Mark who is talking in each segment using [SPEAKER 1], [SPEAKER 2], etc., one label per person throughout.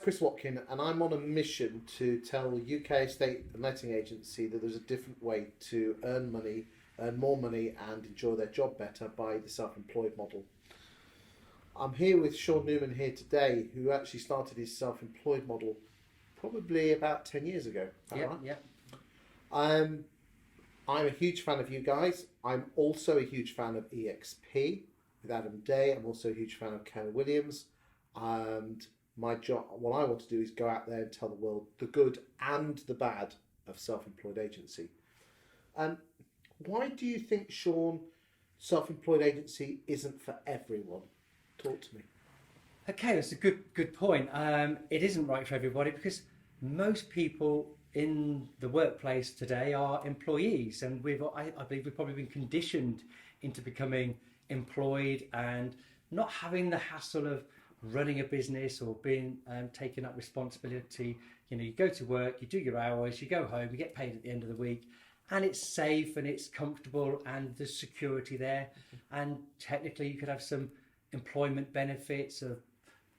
[SPEAKER 1] Chris Watkin, and I'm on a mission to tell UK estate and letting agency that there's a different way to earn money, earn more money, and enjoy their job better by the self-employed model. I'm here with Sean Newman here today, who actually started his self-employed model probably about 10 years ago.
[SPEAKER 2] Yeah.
[SPEAKER 1] I'm a huge fan of you guys. I'm also a huge fan of EXP with Adam Day. I'm also a huge fan of Ken Williams. And my job, what I want to do is go out there and tell the world the good and the bad of self-employed agency. Why do you think, Sean, self-employed agency isn't for everyone? Talk to me.
[SPEAKER 2] Okay, that's a good point. It isn't right for everybody because most people in the workplace today are employees, and I believe we've probably been conditioned into becoming employed and not having the hassle of running a business or being taking up responsibility. You know, you go to work, you do your hours, you go home, you get paid at the end of the week, and it's safe and it's comfortable and there's security there. And technically, you could have some employment benefits of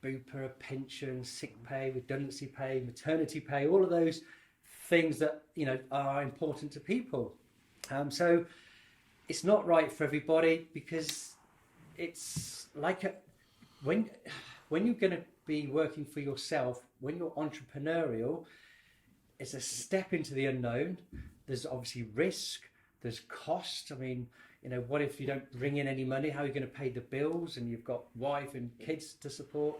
[SPEAKER 2] BUPA, a pension, sick pay, redundancy pay, maternity pay, all of those things that are important to people. So it's not right for everybody because it's like when you're going to be working for yourself, when you're entrepreneurial, it's a step into the unknown. There's obviously risk, there's cost. I mean, what if you don't bring in any money? How are you going to pay the bills? And you've got wife and kids to support.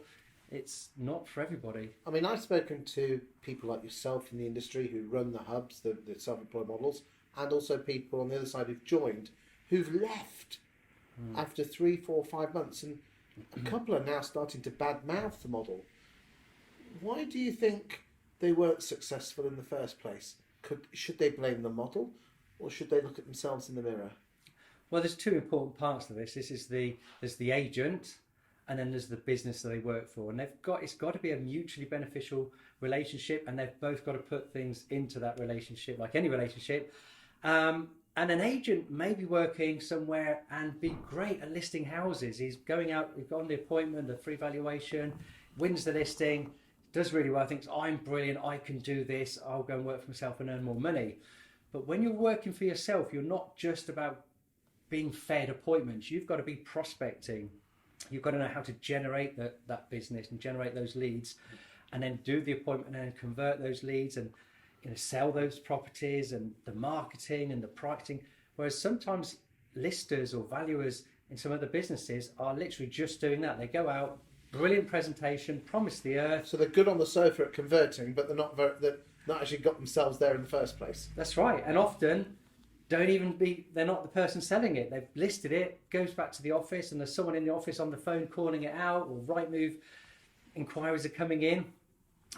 [SPEAKER 2] It's not for everybody.
[SPEAKER 1] I mean, I've spoken to people like yourself in the industry who run the hubs, the self-employed models, and also people on the other side who've joined, who've left after 3, 4, 5 months. And a couple are now starting to badmouth the model. Why do you think they weren't successful in the first place? Should they blame the model, or should they look at themselves in the mirror?
[SPEAKER 2] Well, there's two important parts to this. There's the agent, and then there's the business that they work for, and it's got to be a mutually beneficial relationship, and they've both got to put things into that relationship, like any relationship. And an agent may be working somewhere and be great at listing houses. He's going out, he's got on the appointment, the free valuation, wins the listing, does really well, thinks, I'm brilliant, I can do this, I'll go and work for myself and earn more money. But when you're working for yourself, you're not just about being fed appointments. You've got to be prospecting. You've got to know how to generate that business and generate those leads, and then do the appointment and then convert those leads and sell those properties and the marketing and the pricing. Whereas sometimes listers or valuers in some other businesses are literally just doing that. They go out, brilliant presentation, promise the earth.
[SPEAKER 1] So they're good on the sofa at converting, but they're not actually got themselves there in the first place.
[SPEAKER 2] That's right. And often they're not the person selling it. They've listed it, goes back to the office, and there's someone in the office on the phone calling it out, or Rightmove inquiries are coming in,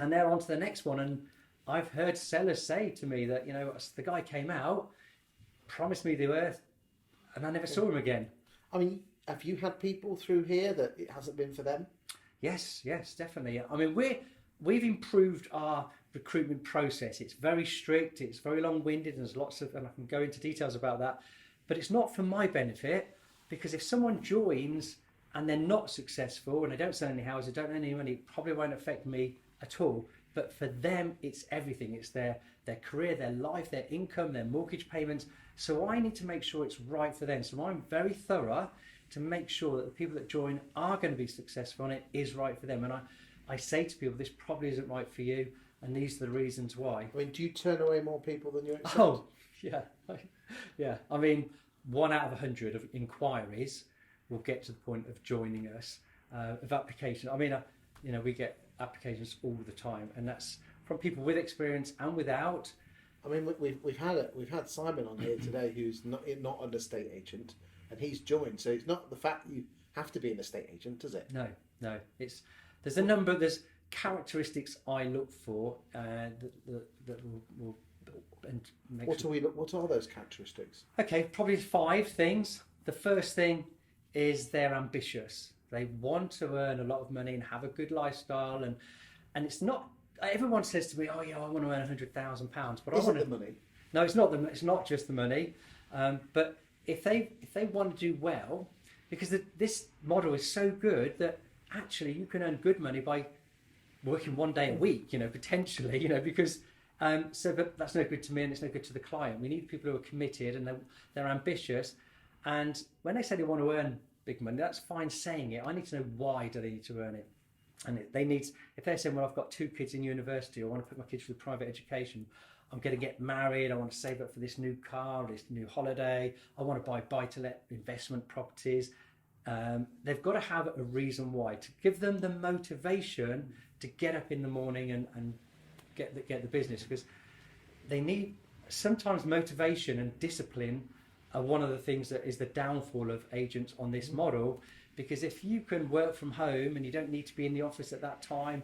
[SPEAKER 2] and they're on to the next one. And I've heard sellers say to me that, the guy came out, promised me the earth, and I never saw him again.
[SPEAKER 1] I mean, have you had people through here that it hasn't been for them?
[SPEAKER 2] Yes, definitely. I mean, we've improved our recruitment process. It's very strict, it's very long-winded, and there's lots of, and I can go into details about that, but it's not for my benefit, because if someone joins and they're not successful and they don't sell any houses, don't earn any money, it probably won't affect me at all. But for them, it's everything. It's their career, their life, their income, their mortgage payments. So I need to make sure it's right for them. So I'm very thorough to make sure that the people that join are going to be successful and it is right for them. And I say to people, this probably isn't right for you, and these are the reasons why.
[SPEAKER 1] I mean, do you turn away more people than you accept?
[SPEAKER 2] Oh, yeah. I mean, 1 out of 100 of inquiries will get to the point of joining us. Of application, I mean, we get applications all the time, and that's from people with experience and without.
[SPEAKER 1] I mean, we've had Simon on here today, who's not an estate agent, and he's joined. So it's not the fact that you have to be an estate agent, is it?
[SPEAKER 2] No. There's characteristics I look for that will and make.
[SPEAKER 1] What are those characteristics?
[SPEAKER 2] Okay, probably 5 things. The first thing is they're ambitious. They want to earn a lot of money and have a good lifestyle, and it's not. Everyone says to me, "Oh yeah, I want to earn £100,000," but
[SPEAKER 1] Is it the money?
[SPEAKER 2] No, it's not. It's not just the money. But if they want to do well, because this model is so good that actually you can earn good money by working 1 day a week, potentially, because but that's no good to me and it's no good to the client. We need people who are committed and they're ambitious. And when they say they want to earn big money, that's fine saying it. I need to know why do they need to earn it. And if they're saying, well, I've got 2 kids in university, I want to put my kids through private education, I'm going to get married, I want to save up for this new car, this new holiday, I want to buy to let investment properties. They've got to have a reason why, to give them the motivation to get up in the morning and get the business, because they need sometimes motivation and discipline are one of the things that is the downfall of agents on this model. Because if you can work from home and you don't need to be in the office at that time,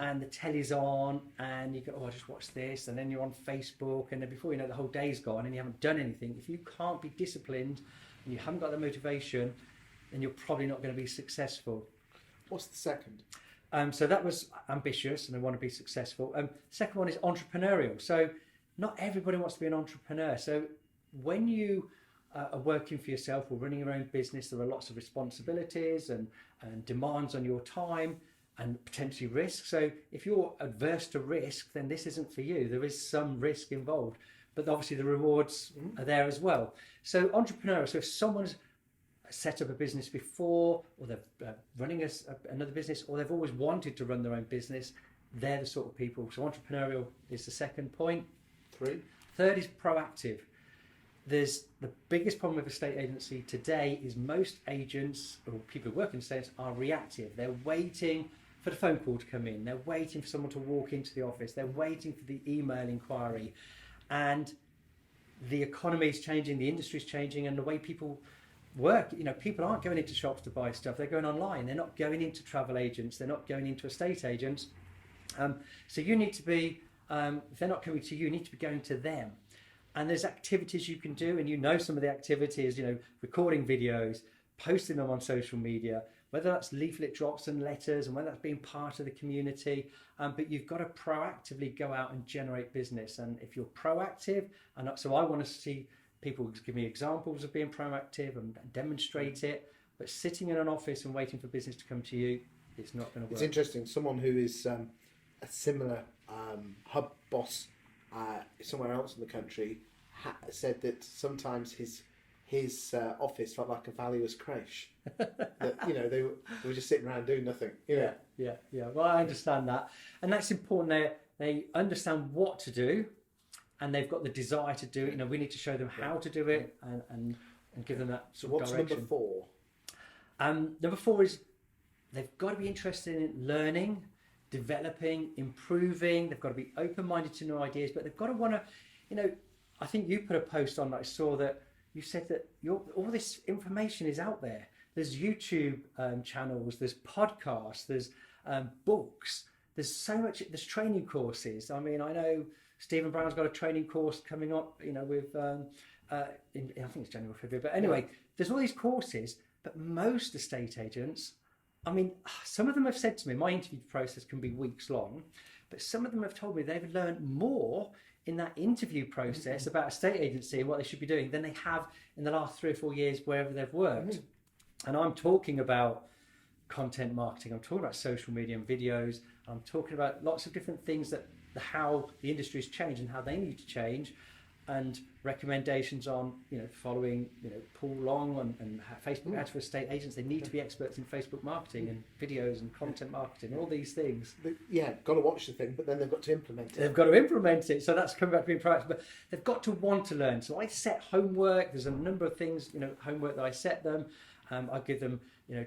[SPEAKER 2] and the telly's on and you go, oh, I just watch this, and then you're on Facebook, and then before you know, the whole day's gone and you haven't done anything. If you can't be disciplined and you haven't got the motivation, then you're probably not going to be successful.
[SPEAKER 1] What's the second?
[SPEAKER 2] So that was ambitious and they want to be successful. Second one is entrepreneurial. So not everybody wants to be an entrepreneur. So when you are working for yourself or running your own business, there are lots of responsibilities and demands on your time and potentially risk. So if you're adverse to risk, then this isn't for you. There is some risk involved, but obviously the rewards are there as well. So entrepreneurial, so if someone's set up a business before, or they're running another business, or they've always wanted to run their own business, they're the sort of people. So entrepreneurial is the second point.
[SPEAKER 1] 3.
[SPEAKER 2] Third is proactive. There's the biggest problem with a estate agency today is most agents or people who work in estates are reactive. They're waiting for the phone call to come in. They're waiting for someone to walk into the office. They're waiting for the email inquiry. And the economy is changing, the industry is changing, and the way people work, people aren't going into shops to buy stuff. They're going online. They're not going into travel agents. They're not going into estate agents. So you need to be, if they're not coming to you, you need to be going to them. And there's activities you can do, and some of the activities, recording videos, posting them on social media, whether that's leaflet drops and letters, and whether that's being part of the community. But you've got to proactively go out and generate business. And if you're proactive, and so I want to see people give me examples of being proactive and demonstrate it. But sitting in an office and waiting for business to come to you, it's not going to work.
[SPEAKER 1] It's interesting. Someone who is a similar hub boss somewhere else in the country said that sometimes his office felt like a valueless creche. That they were just sitting around doing nothing.
[SPEAKER 2] Yeah. Well, I understand that, and that's important. They understand what to do, and they've got the desire to do it. We need to show them how to do it and give them that
[SPEAKER 1] So
[SPEAKER 2] sort
[SPEAKER 1] what's
[SPEAKER 2] of direction.
[SPEAKER 1] number 4?
[SPEAKER 2] Number 4 is they've got to be interested in learning, developing, improving. They've got to be open-minded to new ideas, but they've got to want to, I think you put a post on that I saw that you said that all this information is out there. There's YouTube channels, there's podcasts, there's books, there's so much, there's training courses. I mean, I know Stephen Brown's got a training course coming up, with, I think it's January or February, but anyway, there's all these courses, but most estate agents, I mean, some of them have said to me, my interview process can be weeks long, but some of them have told me they've learned more in that interview process about estate agency and what they should be doing than they have in the last 3 or 4 years wherever they've worked. And I'm talking about content marketing, I'm talking about social media and videos, I'm talking about lots of different things that how the industry's changed and how they need to change, and recommendations on following Paul Long and Facebook ads for estate agents. They need to be experts in Facebook marketing and videos and content marketing, all these things.
[SPEAKER 1] Got to watch the thing, but then they've got to implement it.
[SPEAKER 2] They've got to implement it. So that's coming back to being proactive, but they've got to want to learn. So I set homework. There's a number of things, homework that I set them. I give them,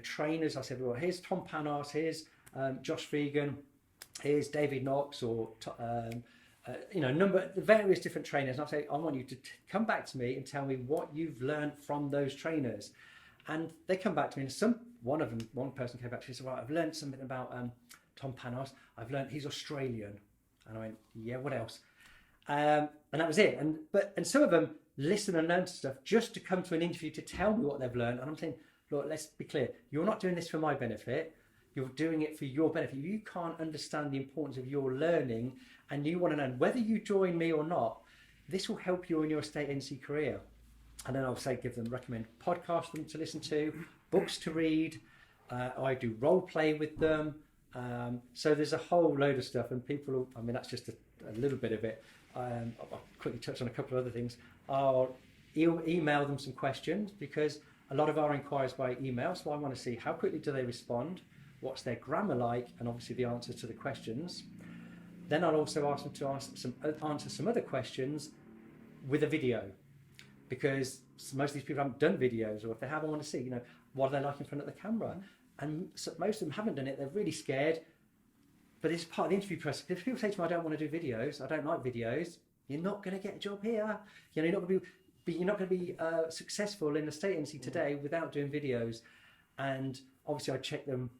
[SPEAKER 2] trainers. I said, well, here's Tom Panos, here's Josh Regan, here's David Knox, or various different trainers. And I say, I want you to come back to me and tell me what you've learned from those trainers. And they come back to me, and one person came back to me and said, well, I've learned something about Tom Panos. I've learned he's Australian. And I went, yeah, what else? And that was it. And some of them listen and learn stuff just to come to an interview to tell me what they've learned. And I'm saying, look, let's be clear. You're not doing this for my benefit. You're doing it for your benefit. You can't understand the importance of your learning, and you want to learn whether you join me or not. This will help you in your estate agency career. And then I'll say, recommend podcasts for them to listen to, books to read. I do role play with them. So there's a whole load of stuff, and people, I mean, that's just a little bit of it. I'll quickly touch on a couple of other things. I'll email them some questions, because a lot of our inquiries by email, so I want to see how quickly do they respond, what's their grammar like, and obviously the answers to the questions. Then I'll also ask them to answer some other questions with a video, because most of these people haven't done videos, or if they have, I want to see, what are they like in front of the camera? And so most of them haven't done it. They're really scared. But it's part of the interview process. If people say to me, I don't want to do videos, I don't like videos, you're not going to get a job here. You're not going to be successful in the estate agency today without doing videos. And obviously I check them,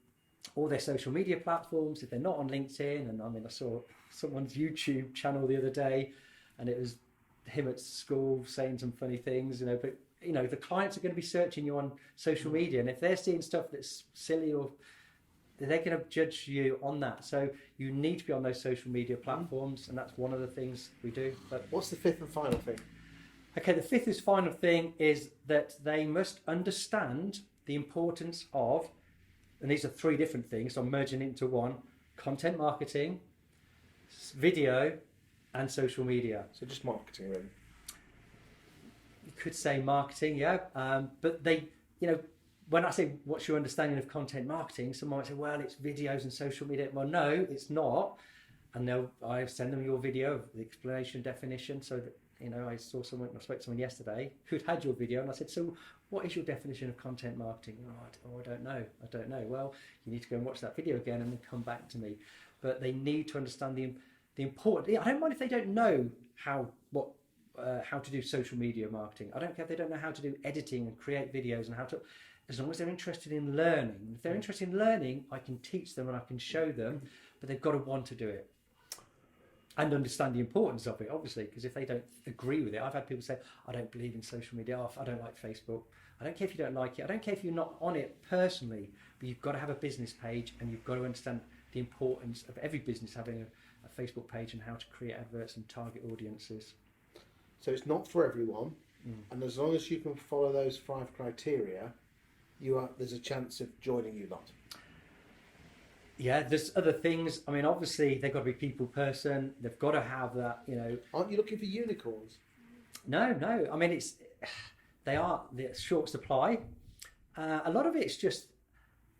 [SPEAKER 2] all their social media platforms, if they're not on LinkedIn. And I mean, I saw someone's YouTube channel the other day, and it was him at school saying some funny things, but the clients are going to be searching you on social media, and if they're seeing stuff that's silly, or they're going to judge you on that. So you need to be on those social media platforms, and that's one of the things we do. But
[SPEAKER 1] what's the fifth and final thing?
[SPEAKER 2] Okay, the fifth is final thing is that they must understand the importance of, and these are three different things, so I'm merging it into one: content marketing, video, and social media.
[SPEAKER 1] So just marketing, really.
[SPEAKER 2] You could say marketing, yeah. But they, when I say what's your understanding of content marketing, someone might say, well, it's videos and social media. Well, no, it's not. And I send them your video of the explanation, definition, so that, I spoke to someone yesterday who'd had your video, and I said, so what is your definition of content marketing? I don't know. Well, you need to go and watch that video again and then come back to me. But they need to understand the important. I don't mind if they don't know how to do social media marketing. I don't care if they don't know how to do editing and create videos, and as long as they're interested in learning. If they're interested in learning, I can teach them and I can show them, but they've got to want to do it and understand the importance of it, obviously, because if they don't agree with it, I've had people say, I don't believe in social media, I don't like Facebook. I don't care if you don't like it. I don't care if you're not on it personally, but you've got to have a business page, and you've got to understand the importance of every business having a Facebook page and how to create adverts and target audiences.
[SPEAKER 1] So it's not for everyone, and as long as you can follow those 5 criteria, there's a chance of joining you lot.
[SPEAKER 2] Yeah, there's other things. I mean, obviously they've got to be people person. They've got to have that,
[SPEAKER 1] Aren't you looking for unicorns?
[SPEAKER 2] No. I mean, they're short supply. A lot of it's just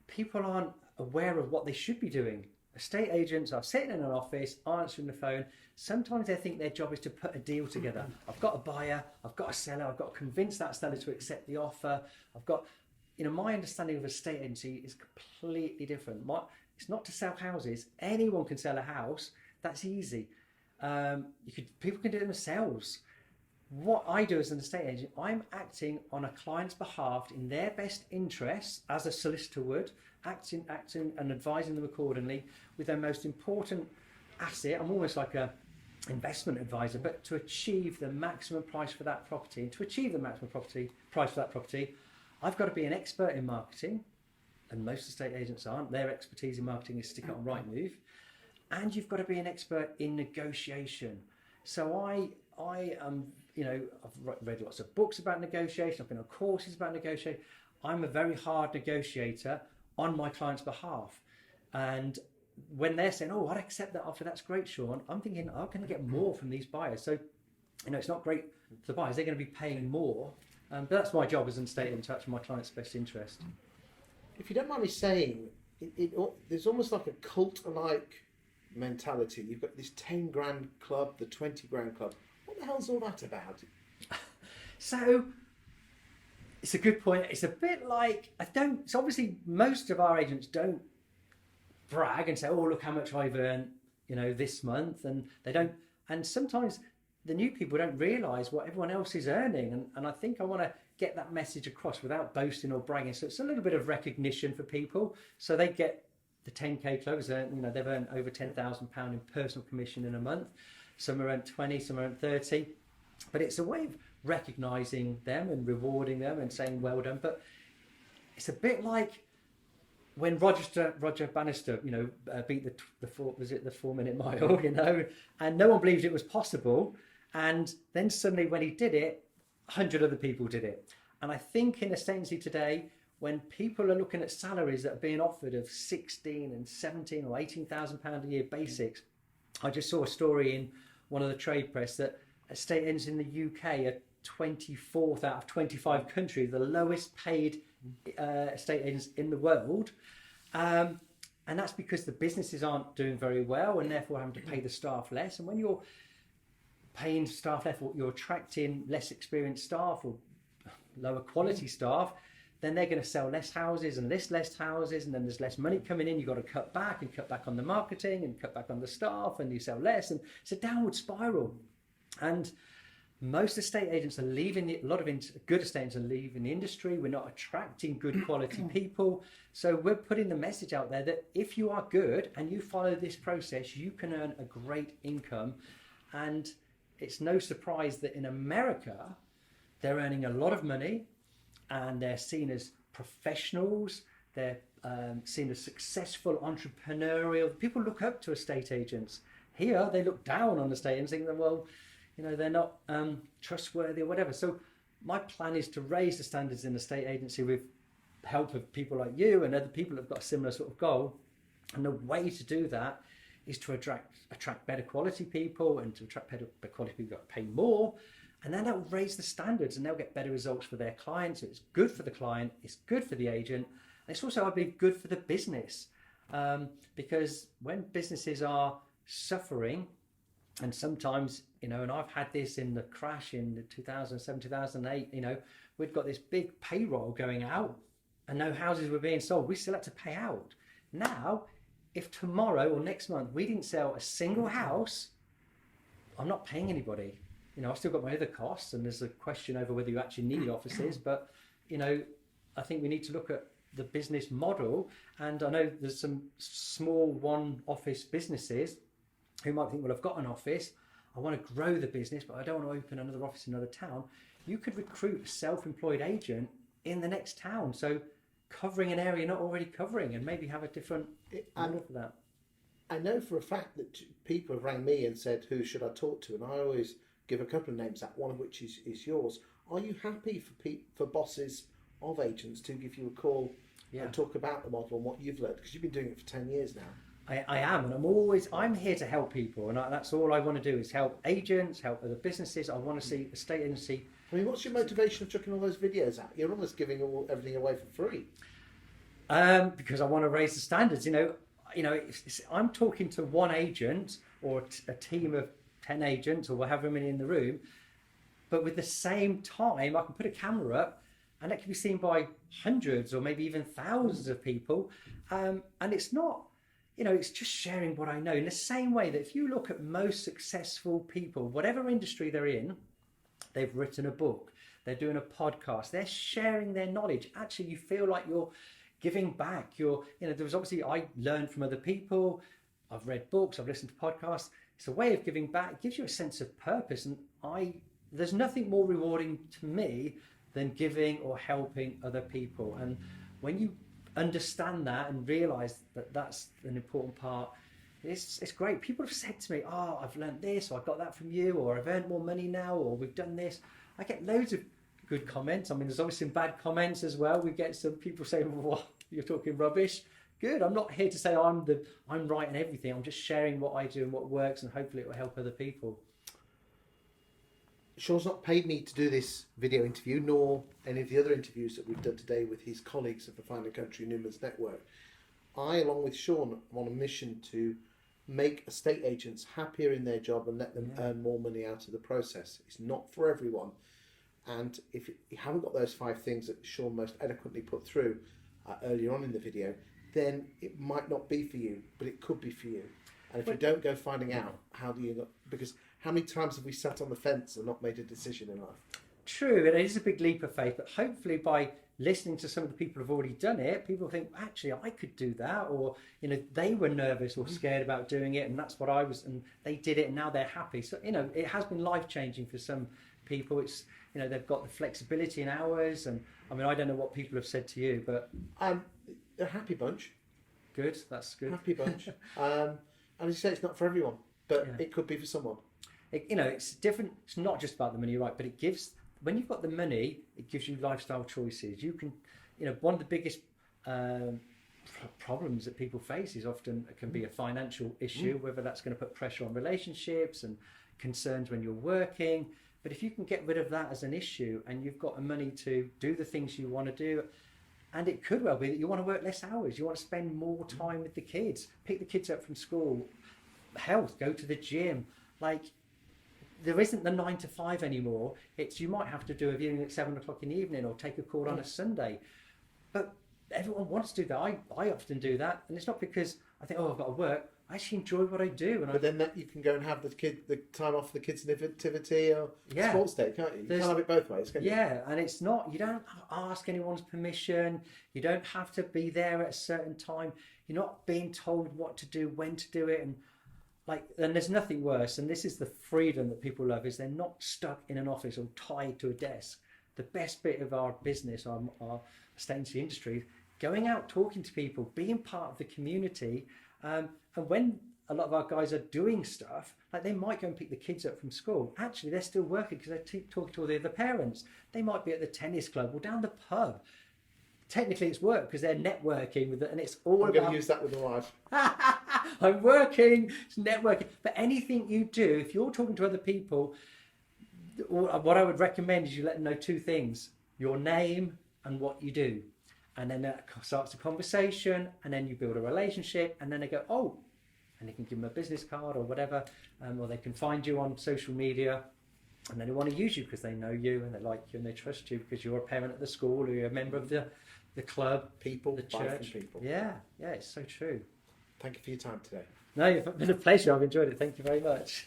[SPEAKER 2] people aren't aware of what they should be doing. Estate agents are sitting in an office, answering the phone. Sometimes they think their job is to put a deal together. I've got a buyer, I've got a seller, I've got to convince that seller to accept the offer. I've got, my understanding of a estate agency is completely different. It's not to sell houses. Anyone can sell a house. That's easy. People can do it themselves. What I do as an estate agent, I'm acting on a client's behalf in their best interests, as a solicitor would, acting and advising them accordingly with their most important asset. I'm almost like a investment advisor, but to achieve the maximum price for that property, and to achieve the maximum price for that property, I've got to be an expert in marketing, and most estate agents aren't. Their expertise in marketing is stick it on Rightmove, and you've got to be an expert in negotiation. So I am, I've read lots of books about negotiation. I've been on courses about negotiation. I'm a very hard negotiator on my client's behalf, and when they're saying, "Oh, I'd accept that offer. That's great, Sean," I'm thinking, "I'm going to get more from these buyers." So, it's not great for the buyers. They're going to be paying more, but that's my job as an estate agent, to touch my client's best interest.
[SPEAKER 1] If you don't mind me saying, there's almost like a cult-like mentality. You've got this 10 grand club, the 20 grand club. What the hell's all that about?
[SPEAKER 2] So, it's a good point. It's a bit like, so obviously most of our agents don't brag and say, "Oh, look how much I've earned, this month," and they don't. And sometimes the new people don't realise what everyone else is earning, and I think I want to get that message across without boasting or bragging. So it's a little bit of recognition for people. So they get the 10k clubs, they've earned over £10,000 in personal commission in a month. Some are earned 20, some are earned 30. But it's a way of recognising them and rewarding them and saying well done. But it's a bit like when Roger Bannister, beat the 4-minute mile, and no one believed it was possible. And then suddenly when he did it, 100 other people did it. And I think in estate agency today, when people are looking at salaries that are being offered of 16 and 17 or 18,000 pound a year basics. I just saw a story in one of the trade press that estate agents in the UK are 24th out of 25 countries, the lowest paid estate agents in the world. And that's because the businesses aren't doing very well and therefore having to pay the staff less. And when you're paying staff less, or you're attracting less experienced staff or lower quality staff, then they're going to sell less houses and less houses, and then there's less money coming in. You've got to cut back on the marketing and cut back on the staff, and you sell less, and it's a downward spiral. And most estate agents are leaving, a lot of good estate agents are leaving the industry. We're not attracting good quality people. So we're putting the message out there that if you are good and you follow this process, you can earn a great income. And it's no surprise that in America, they're earning a lot of money and they're seen as professionals. They're seen as successful, entrepreneurial. People look up to estate agents. Here, they look down on estate agents, thinking that, well, you know, they're not trustworthy or whatever. So my plan is to raise the standards in the estate agency with help of people like you and other people that have got a similar sort of goal. And the way to do that is to attract better quality people, and to attract better quality people, you've got to pay more. And then that will raise the standards and they'll get better results for their clients. So it's good for the client, it's good for the agent, and it's also, I believe, good for the business. Because when businesses are suffering, and sometimes, you know, and I've had this in the crash in 2007, 2008, you know, we'd got this big payroll going out and no houses were being sold. We still had to pay out. Now, if tomorrow or next month we didn't sell a single house, I'm not paying anybody. You know, I've still got my other costs, and there's a question over whether you actually need offices. But, you know, I think we need to look at the business model. And I know there's some small one-office businesses who might think, well, I've got an office, I want to grow the business, but I don't want to open another office in another town. You could recruit a self-employed agent in the next town. So covering an area you're not already covering, and maybe have a different model for that.
[SPEAKER 1] I know for a fact that people have rang me and said, who should I talk to? And I always give a couple of names out, one of which is yours. Are you happy for bosses of agents to give you a call and talk about the model and what you've learned? Because you've been doing it for 10 years now.
[SPEAKER 2] I am, and I'm here to help people, and that's all I want to do, is help agents, help other businesses. I want to see a estate agency.
[SPEAKER 1] I mean, what's your motivation of chucking all those videos out? You're almost giving everything away for free.
[SPEAKER 2] Because I want to raise the standards. I'm talking to one agent or a team of 10 agents or however many in the room, but with the same time, I can put a camera up, and that can be seen by hundreds or maybe even thousands of people, and it's not. You know, it's just sharing what I know, in the same way that if you look at most successful people, whatever industry they're in, they've written a book, they're doing a podcast, they're sharing their knowledge. Actually, you feel like you're giving back. There's obviously, I learned from other people, I've read books, I've listened to podcasts. It's a way of giving back. It gives you a sense of purpose. And there's nothing more rewarding to me than giving or helping other people. And when you understand that and realize that that's an important part, it's great. People have said to me, oh, I've learned this, or I got that from you, or I've earned more money now, or we've done this. I get loads of good comments. I mean, there's obviously some bad comments as well. We get some people saying, well, you're talking rubbish. Good. I'm not here to say I'm right in everything. I'm just sharing what I do and what works, and hopefully it will help other people.
[SPEAKER 1] Sean's not paid me to do this video interview, nor any of the other interviews that we've done today with his colleagues of the Fine & Country Newman's Network. I, along with Sean, am on a mission to make estate agents happier in their job and let them earn more money out of the process. It's not for everyone. And if you haven't got those 5 things that Sean most eloquently put through earlier on in the video, then it might not be for you, but it could be for you. And if you don't go finding out, how do you know? Because how many times have we sat on the fence and not made a decision in life?
[SPEAKER 2] True, it is a big leap of faith, but hopefully by listening to some of the people who've already done it, people think, actually, I could do that, or, they were nervous or scared about doing it, and that's what I was, and they did it, and now they're happy. So, it has been life-changing for some people. It's, they've got the flexibility in hours, and, I mean, I don't know what people have said to you, but...
[SPEAKER 1] A happy bunch.
[SPEAKER 2] Good, that's good.
[SPEAKER 1] Happy bunch. And as you say, it's not for everyone, but it could be for someone.
[SPEAKER 2] It's different. It's not just about the money, right? But it gives, when you've got the money, it gives you lifestyle choices. You can, one of the biggest problems that people face is often it can be a financial issue, whether that's going to put pressure on relationships and concerns when you're working. But if you can get rid of that as an issue and you've got the money to do the things you want to do, and it could well be that you want to work less hours, you want to spend more time with the kids, pick the kids up from school, health, go to the gym. Like, there isn't the 9 to 5 anymore. It's you might have to do a viewing at 7 o'clock in the evening or take a call on a Sunday. But everyone wants to do that. I often do that, and it's not because I think, I've got to work. I actually enjoy what I do.
[SPEAKER 1] But then you can go and have the time off the kids' nativity or sports day, can't you? You can't have it both ways, can you?
[SPEAKER 2] Yeah, and it's not, you don't ask anyone's permission. You don't have to be there at a certain time. You're not being told what to do, when to do it, and there's nothing worse. And this is the freedom that people love, is they're not stuck in an office or tied to a desk. The best bit of our business, our estate agency industry, going out, talking to people, being part of the community. And when a lot of our guys are doing stuff, like they might go and pick the kids up from school. Actually, they're still working because they're talking to all the other parents. They might be at the tennis club or down the pub. Technically, it's work because they're networking with it, and it's all
[SPEAKER 1] I'm going to use that with my wife.
[SPEAKER 2] I'm working, it's networking. But anything you do, if you're talking to other people, what I would recommend is you let them know 2 things: your name and what you do. And then that starts a conversation, and then you build a relationship, and then they go, oh, and you can give them a business card or whatever, or they can find you on social media, and then they want to use you because they know you and they like you and they trust you because you're a parent at the school or you're a member of the club, the church.
[SPEAKER 1] People.
[SPEAKER 2] Yeah, it's so true.
[SPEAKER 1] Thank you for your time today.
[SPEAKER 2] No, it's been a pleasure. I've enjoyed it. Thank you very much.